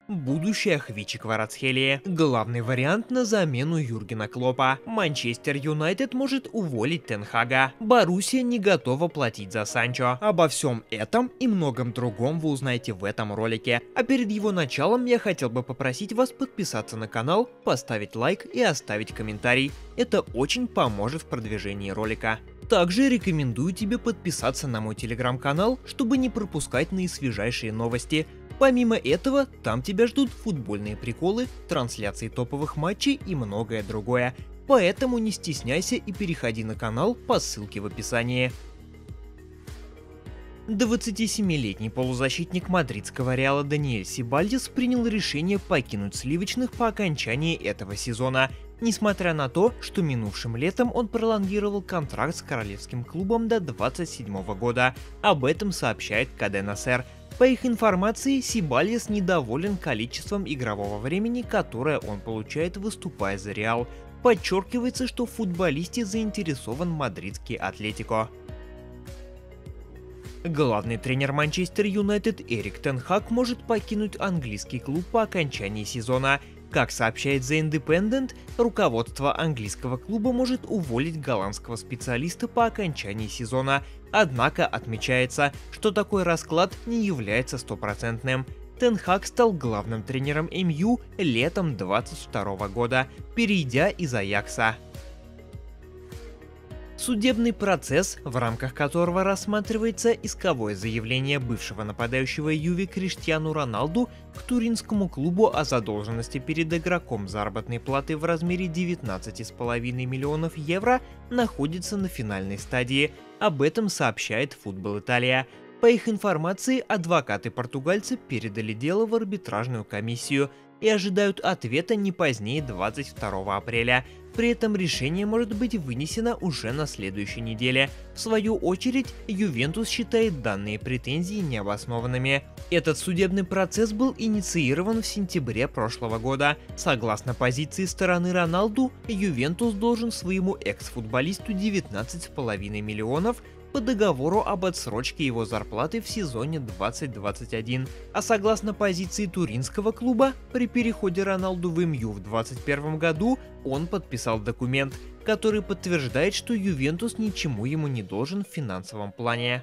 Будущее Хвичи Кварацхелии. Главный вариант на замену Юргена Клопа. Манчестер Юнайтед может уволить Тен Хага. Боруссия не готова платить за Санчо. Обо всем этом и многом другом вы узнаете в этом ролике. А перед его началом я хотел бы попросить вас подписаться на канал, поставить лайк и оставить комментарий. Это очень поможет в продвижении ролика. Также рекомендую тебе подписаться на мой телеграм-канал, чтобы не пропускать наисвежайшие новости. Помимо этого, там тебя ждут футбольные приколы, трансляции топовых матчей и многое другое. Поэтому не стесняйся и переходи на канал по ссылке в описании. 27-летний полузащитник мадридского Реала Даниэль Сибальдис принял решение покинуть сливочных по окончании этого сезона, несмотря на то, что минувшим летом он пролонгировал контракт с королевским клубом до 2027 года. Об этом сообщает Кадена Сер. По их информации, Сибальдис недоволен количеством игрового времени, которое он получает, выступая за Реал. Подчеркивается, что в футболисте заинтересован мадридский Атлетико. Главный тренер Манчестер Юнайтед Эрик Тен Хаг может покинуть английский клуб по окончании сезона. Как сообщает The Independent, руководство английского клуба может уволить голландского специалиста по окончании сезона, однако отмечается, что такой расклад не является стопроцентным. Тен Хаг стал главным тренером МЮ летом 2022 года, перейдя из Аякса. Судебный процесс, в рамках которого рассматривается исковое заявление бывшего нападающего Юве Криштиану Роналду к туринскому клубу о задолженности перед игроком заработной платы в размере 19,5 миллионов евро, находится на финальной стадии. Об этом сообщает Football Italia. По их информации, адвокаты-португальцы передали дело в арбитражную комиссию и ожидают ответа не позднее 22 апреля. При этом решение может быть вынесено уже на следующей неделе. В свою очередь, Ювентус считает данные претензии необоснованными. Этот судебный процесс был инициирован в сентябре прошлого года. Согласно позиции стороны Роналду, Ювентус должен своему экс-футболисту 19,5 миллионов по договору об отсрочке его зарплаты в сезоне 2021. А согласно позиции туринского клуба, при переходе Роналду в МЮ в 2021 году он подписал документ, который подтверждает, что Ювентус ничему ему не должен в финансовом плане.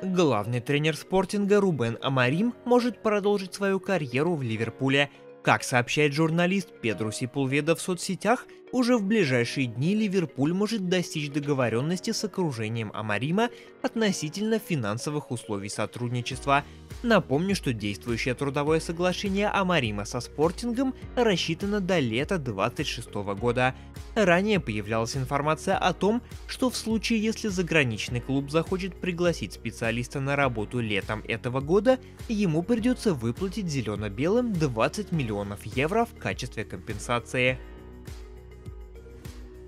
Главный тренер Спортинга Рубен Амарим может продолжить свою карьеру в Ливерпуле. Как сообщает журналист Педро Сепулведа в соцсетях, уже в ближайшие дни Ливерпуль может достичь договоренности с окружением Амарима относительно финансовых условий сотрудничества. Напомню, что действующее трудовое соглашение Амарима со Спортингом рассчитано до лета 2026 года. Ранее появлялась информация о том, что в случае, если заграничный клуб захочет пригласить специалиста на работу летом этого года, ему придется выплатить зелено-белым 20 миллионов евро в качестве компенсации.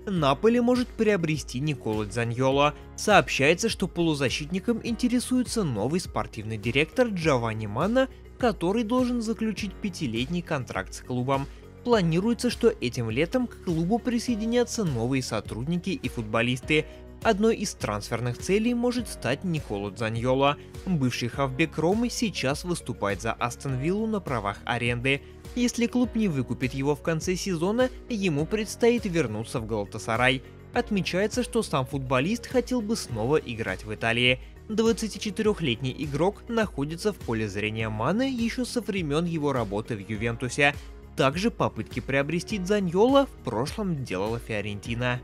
Наполи может приобрести Николо Дзаньоло. Сообщается, что полузащитником интересуется новый спортивный директор Джованни Манна, который должен заключить 5-летний контракт с клубом. Планируется, что этим летом к клубу присоединятся новые сотрудники и футболисты. Одной из трансферных целей может стать Николо Дзаньоло. Бывший хавбек Ромы сейчас выступает за Астон Виллу на правах аренды. Если клуб не выкупит его в конце сезона, ему предстоит вернуться в Галатасарай. Отмечается, что сам футболист хотел бы снова играть в Италии. 24-летний игрок находится в поле зрения Маны еще со времен его работы в Ювентусе. Также попытки приобрести Дзаньоло в прошлом делала Фиорентина.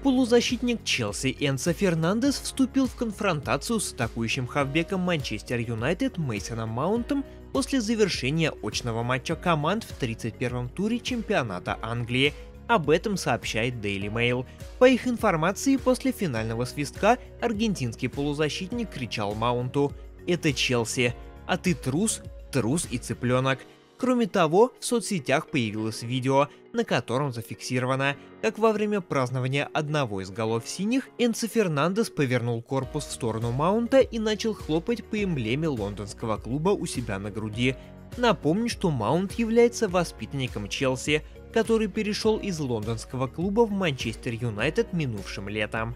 Полузащитник Челси Энцо Фернандес вступил в конфронтацию с атакующим хавбеком Манчестер Юнайтед Мейсоном Маунтом после завершения очного матча команд в 31-м туре чемпионата Англии. Об этом сообщает Daily Mail. По их информации, после финального свистка аргентинский полузащитник кричал Маунту: «Это Челси, а ты трус, трус и цыпленок». Кроме того, в соцсетях появилось видео, на котором зафиксировано, как во время празднования одного из голов синих Энцо Фернандес повернул корпус в сторону Маунта и начал хлопать по эмблеме лондонского клуба у себя на груди. Напомню, что Маунт является воспитанником Челси, который перешел из лондонского клуба в Манчестер Юнайтед минувшим летом.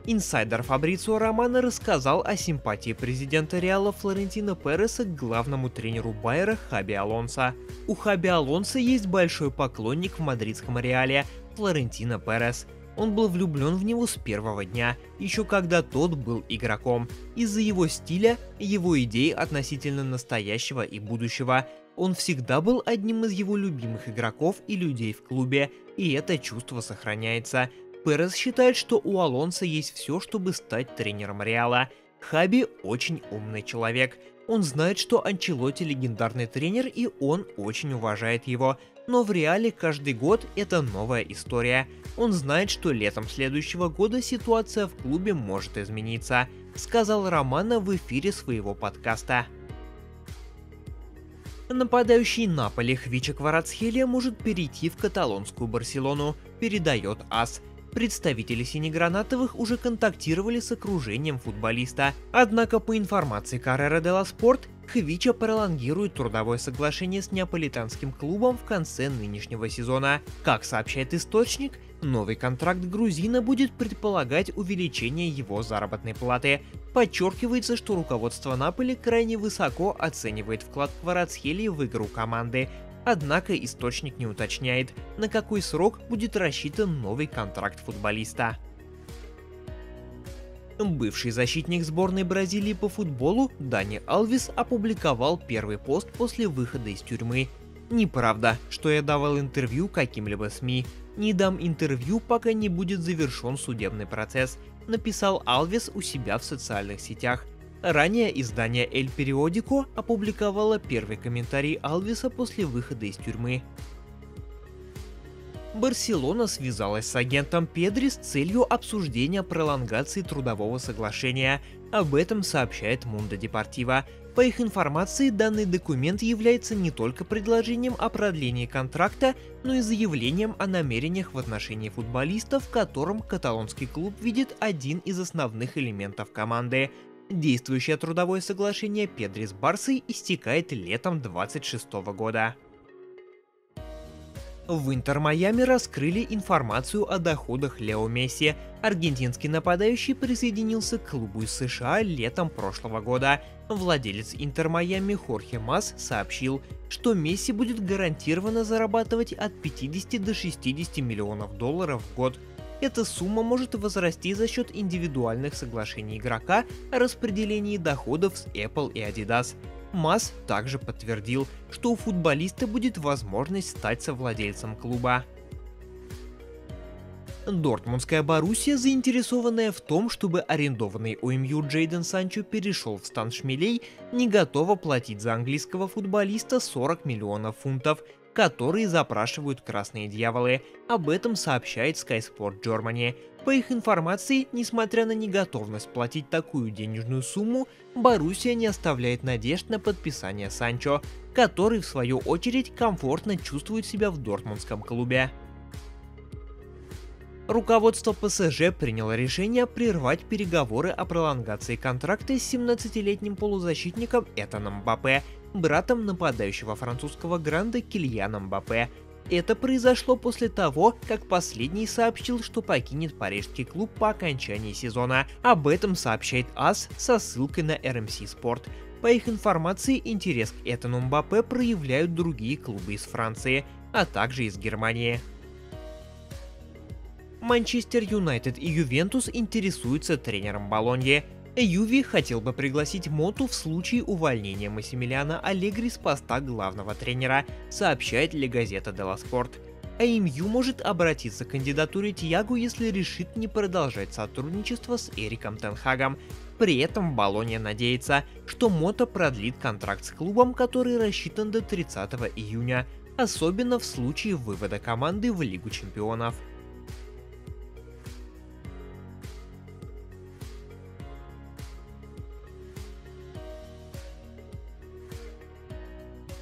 Инсайдер Фабрицио Романо рассказал о симпатии президента Реала Флорентино Переса к главному тренеру Байера Хаби Алонсо. У Хаби Алонсо есть большой поклонник в мадридском Реале – Флорентино Перес. Он был влюблен в него с первого дня, еще когда тот был игроком, из-за его стиля, его идей относительно настоящего и будущего. Он всегда был одним из его любимых игроков и людей в клубе, и это чувство сохраняется. Перес считает, что у Алонсо есть все, чтобы стать тренером Реала. Хаби очень умный человек. Он знает, что Анчелотти легендарный тренер, и он очень уважает его. Но в Реале каждый год это новая история. Он знает, что летом следующего года ситуация в клубе может измениться, сказал Романо в эфире своего подкаста. Нападающий Наполи Хвича Кварацхелия может перейти в каталонскую Барселону, передает АС. Представители синегранатовых уже контактировали с окружением футболиста. Однако, по информации Corriere dello Sport, Хвича пролонгирует трудовое соглашение с неаполитанским клубом в конце нынешнего сезона. Как сообщает источник, новый контракт грузина будет предполагать увеличение его заработной платы. Подчеркивается, что руководство Наполи крайне высоко оценивает вклад Кварацхелии в игру команды. Однако источник не уточняет, на какой срок будет рассчитан новый контракт футболиста. Бывший защитник сборной Бразилии по футболу Дани Алвес опубликовал первый пост после выхода из тюрьмы. «Неправда, что я давал интервью каким-либо СМИ. Не дам интервью, пока не будет завершен судебный процесс», написал Алвес у себя в социальных сетях. Ранее издание El Periódico опубликовало первый комментарий Алвеса после выхода из тюрьмы. Барселона связалась с агентом Педри с целью обсуждения пролонгации трудового соглашения. Об этом сообщает Mundo Deportivo. По их информации, данный документ является не только предложением о продлении контракта, но и заявлением о намерениях в отношении футболиста, в котором каталонский клуб видит один из основных элементов команды. Действующее трудовое соглашение Педри с Барсой истекает летом 2026 года. В Интер Майами раскрыли информацию о доходах Лео Месси. Аргентинский нападающий присоединился к клубу из США летом прошлого года. Владелец Интер Майами Хорхе Мас сообщил, что Месси будет гарантированно зарабатывать от 50 до 60 миллионов долларов в год. Эта сумма может возрасти за счет индивидуальных соглашений игрока о распределении доходов с Apple и Adidas. Мас также подтвердил, что у футболиста будет возможность стать совладельцем клуба. Дортмундская Боруссия, заинтересованная в том, чтобы арендованный у МЮ Джейден Санчо перешел в стан шмелей, не готова платить за английского футболиста 40 миллионов фунтов, которые запрашивают красные дьяволы. Об этом сообщает Sky Sport Germany. По их информации, несмотря на неготовность платить такую денежную сумму, Боруссия не оставляет надежд на подписание Санчо, который, в свою очередь, комфортно чувствует себя в дортмундском клубе. Руководство ПСЖ приняло решение прервать переговоры о пролонгации контракта с 17-летним полузащитником Этаном Мбаппе, братом нападающего французского гранда Кильяна Мбаппе. Это произошло после того, как последний сообщил, что покинет парижский клуб по окончании сезона. Об этом сообщает АС со ссылкой на RMC Sport. По их информации, интерес к Этану Мбаппе проявляют другие клубы из Франции, а также из Германии. Манчестер Юнайтед и Ювентус интересуются тренером Болоньи. Юви хотел бы пригласить Моту в случае увольнения Массимилиано Аллегри с поста главного тренера, сообщает La Gazzetta dello Sport. А МЮ может обратиться к кандидатуре Тиаго, если решит не продолжать сотрудничество с Эриком тен Хагом. При этом Болонья надеется, что Мота продлит контракт с клубом, который рассчитан до 30 июня, особенно в случае вывода команды в Лигу чемпионов.